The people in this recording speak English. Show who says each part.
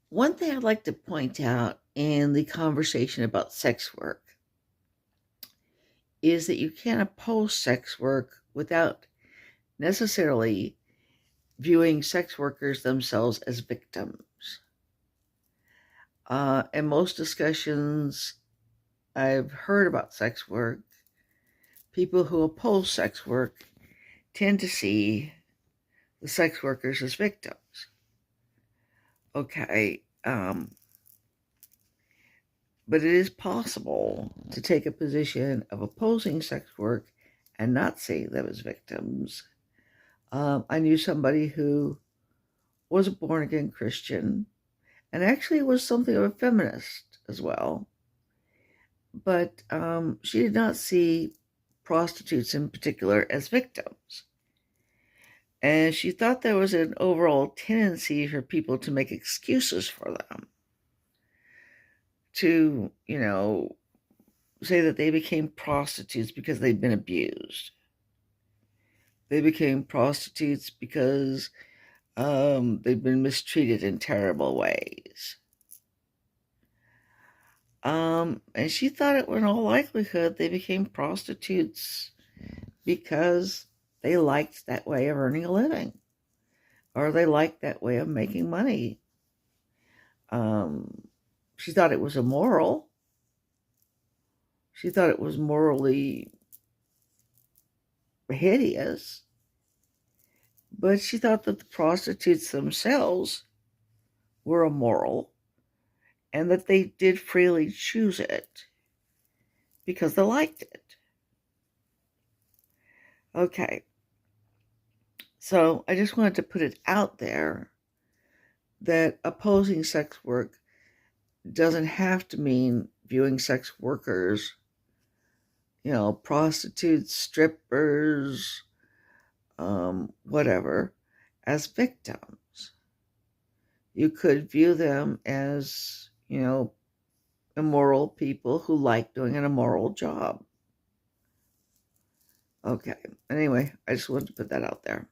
Speaker 1: One thing I'd like to point out in the conversation about sex work is that you can't oppose sex work without necessarily viewing sex workers themselves as victims. In most discussions I've heard about sex work, people who oppose sex work tend to see the sex workers as victims. Okay, but it is possible to take a position of opposing sex work and not see them as victims. I knew somebody who was a born again Christian and actually was something of a feminist as well. But she did not see prostitutes in particular as victims. And she thought there was an overall tendency for people to make excuses for them, to, say that they became prostitutes because they'd been abused. They became prostitutes because they'd been mistreated in terrible ways. And she thought it in all likelihood they became prostitutes because they liked that way of earning a living, or they liked that way of making money. She thought it was immoral. She thought it was morally hideous. But she thought that the prostitutes themselves were immoral and that they did freely choose it because they liked it. Okay. So I just wanted to put it out there that opposing sex work doesn't have to mean viewing sex workers, prostitutes, strippers, whatever, as victims. You could view them as, immoral people who like doing an immoral job. Okay. Anyway, I just wanted to put that out there.